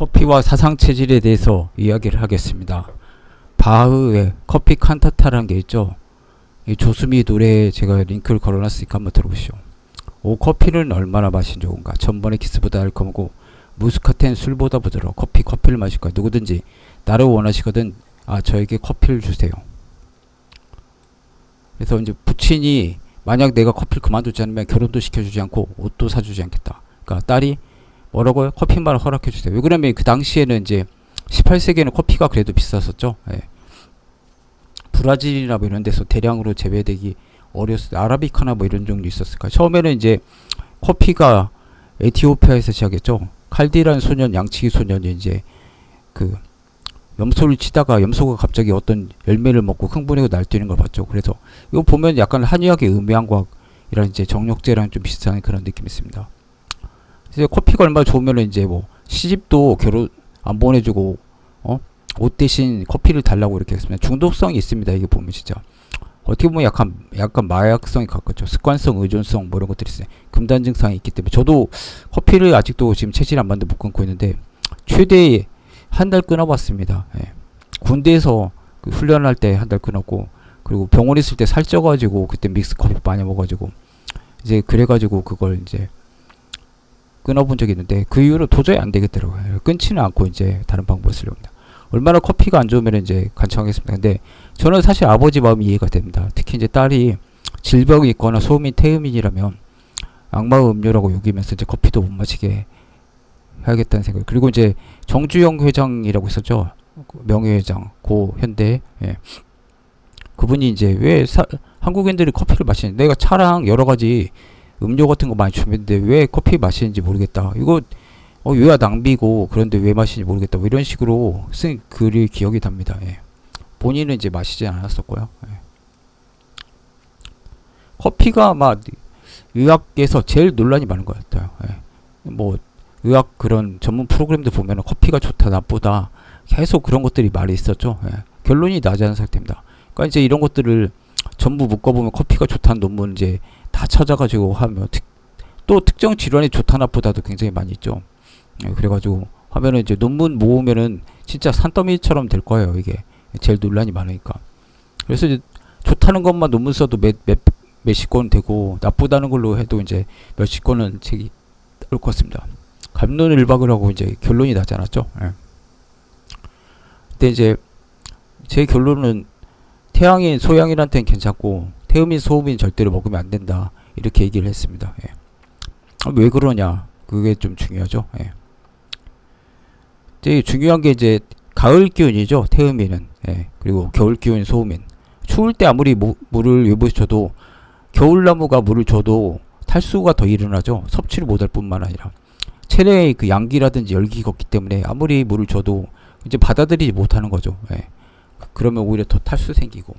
커피와 사상 체질에 대해서 이야기를 하겠습니다. 바흐의 커피 칸타타라는 게 있죠. 이 조수미 노래에 제가 링크를 걸어놨으니까 한번 들어보시죠. 오, 커피는 얼마나 맛이 좋은가. 전번에 키스보다 달콤하고 무스카텐 술보다 부드러워. 커피를 마실 거야. 누구든지 나를 원하시거든 저에게 커피를 주세요. 그래서 이제 부친이 만약 내가 커피를 그만두지 않으면 결혼도 시켜주지 않고 옷도 사주지 않겠다. 그러니까 딸이 뭐라고요? 커피만 허락해 주세요. 왜 그러냐면 그 당시에는 이제 18세기에는 커피가 그래도 비쌌었죠. 예. 브라질이나 뭐 이런 데서 대량으로 재배되기 어렸을 때 아라비카나 뭐 이런 종류 있었을까. 처음에는 이제 커피가 에티오피아에서 시작했죠. 칼디라는 소년, 양치기 소년이 이제 그 염소를 치다가 염소가 갑자기 어떤 열매를 먹고 흥분하고 날뛰는 걸 봤죠. 그래서 이거 보면 약간 한의학의 음양과학이라는 이제 정력제랑 좀 비슷한 그런 느낌이 있습니다. 그래서 커피가 얼마나 좋으면은 이제 뭐 시집도 결혼 안 보내주고 옷 대신 커피를 달라고 이렇게 했습니다. 중독성이 있습니다. 이게 보면 진짜 어떻게 보면 약간 마약성이 가깝죠. 습관성, 의존성 뭐 이런 것들이 있어요. 금단 증상이 있기 때문에 저도 커피를 아직도 지금 체질 안 맞는데 못 끊고 있는데 최대 한 달 끊어봤습니다. 예. 군대에서 그 훈련할 때 한 달 끊었고 그리고 병원에 있을 때 살쪄가지고 그때 믹스 커피 많이 먹어가지고 이제 그래가지고 그걸 이제 끊어본 적이 있는데 그 이후로 도저히 안 되겠더라고요. 끊지는 않고 이제 다른 방법을 쓰려고 합니다. 얼마나 커피가 안 좋으면 이제 간청하겠습니다. 근데 저는 사실 아버지 마음이 이해가 됩니다. 특히 이제 딸이 질병이 있거나 소음인 태음인이라면 악마의 음료라고 여기면서 이제 커피도 못 마시게 해야겠다는 생각. 그리고 이제 정주영 회장이라고 있었죠. 명예회장 고 현대. 예. 그분이 이제 왜 한국인들이 커피를 마시는데 내가 차랑 여러 가지 음료 같은 거 많이 주는데 왜 커피 마시는지 모르겠다. 이거 유아 낭비고 그런데 왜 마시는지 모르겠다. 뭐 이런 식으로 쓴 글이 기억이 납니다. 예. 본인은 이제 마시지 않았었고요. 예. 커피가 막 의학에서 제일 논란이 많은 것 같아요. 예. 뭐 의학 그런 전문 프로그램들 보면은 커피가 좋다 나쁘다 계속 그런 것들이 말이 있었죠. 예. 결론이 나지 않은 상태입니다. 그러니까 이제 이런 것들을 전부 묶어보면 커피가 좋다는 논문 이제 다 찾아가지고 하면 또 특정 질환이 좋다 나쁘다도 굉장히 많이 있죠. 예, 그래가지고 하면은 이제 논문 모으면은 진짜 산더미처럼 될 거예요. 이게 제일 논란이 많으니까. 그래서 이제 좋다는 것만 논문 써도 몇십 건 되고 나쁘다는 걸로 해도 이제 몇십 건은 책이 나올 것 같습니다. 갑론을박을 하고 이제 결론이 나지 않았죠. 예. 근데 이제 제 결론은 태양인 소양인한테는 괜찮고 태음인 소음인 절대로 먹으면 안 된다 이렇게 얘기를 했습니다. 예. 왜 그러냐 그게 좀 중요하죠. 예. 이제 중요한 게 이제 가을 기운이죠. 태음인은. 예. 그리고 겨울 기운 소음인. 추울 때 아무리 물을 외부에서 줘도 겨울나무가 물을 줘도 탈수가 더 일어나죠. 섭취를 못할 뿐만 아니라 체내의 그 양기라든지 열기가 없기 때문에 아무리 물을 줘도 이제 받아들이지 못하는 거죠. 예. 그러면 오히려 더 탈수 생기고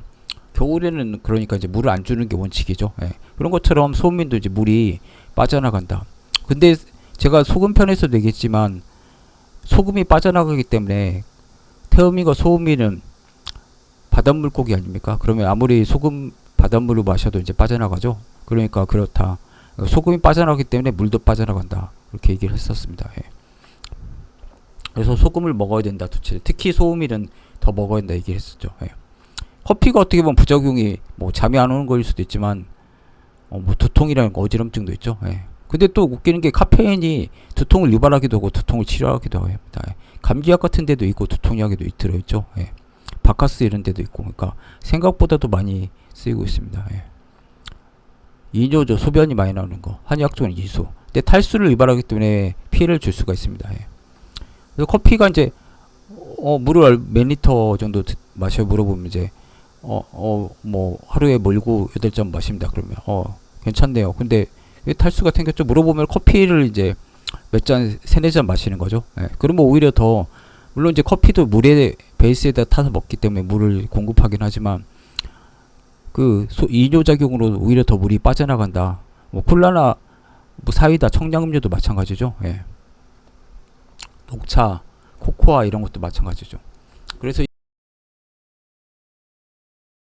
겨울에는 그러니까 이제 물을 안 주는 게 원칙이죠. 예. 그런 것처럼 소음민도 이제 물이 빠져나간다. 근데 제가 소금 편에서도 얘기했지만 소금이 빠져나가기 때문에 태음인과 소음민은 바닷물고기 아닙니까? 그러면 아무리 소금 바닷물을 마셔도 이제 빠져나가죠. 그러니까 그렇다. 소금이 빠져나가기 때문에 물도 빠져나간다. 그렇게 얘기를 했었습니다. 예. 그래서 소금을 먹어야 된다. 특히 소음인은 더 먹어야 된다 얘기를 했었죠. 예. 커피가 어떻게 보면 부작용이 뭐 잠이 안 오는 거일 수도 있지만 뭐 두통이라는 어지럼증도 있죠. 예. 근데 또 웃기는 게 카페인이 두통을 유발하기도 하고 두통을 치료하기도 합니다. 예. 감기약 같은 데도 있고 두통약에도 들어있죠. 예. 바카스 이런 데도 있고 그러니까 생각보다도 많이 쓰이고 있습니다. 예. 이뇨조 소변이 많이 나오는 거 한의학 쪽은 이소. 근데 탈수를 유발하기 때문에 피해를 줄 수가 있습니다. 예. 그래서 커피가 이제 물을 몇 리터 정도 마셔 물어보면 이제 뭐 하루에 뭐 7, 8잔 마십니다. 그러면 괜찮네요. 근데 왜 탈수가 생겼죠? 물어보면 커피를 이제 몇 잔, 3, 4잔 마시는 거죠. 예. 그러면 오히려 더 물론 이제 커피도 물에 베이스에다 타서 먹기 때문에 물을 공급하긴 하지만 그 이뇨작용으로 오히려 더 물이 빠져나간다. 뭐 콜라나 뭐 사이다, 청량음료도 마찬가지죠. 예. 녹차, 코코아 이런 것도 마찬가지죠. 그래서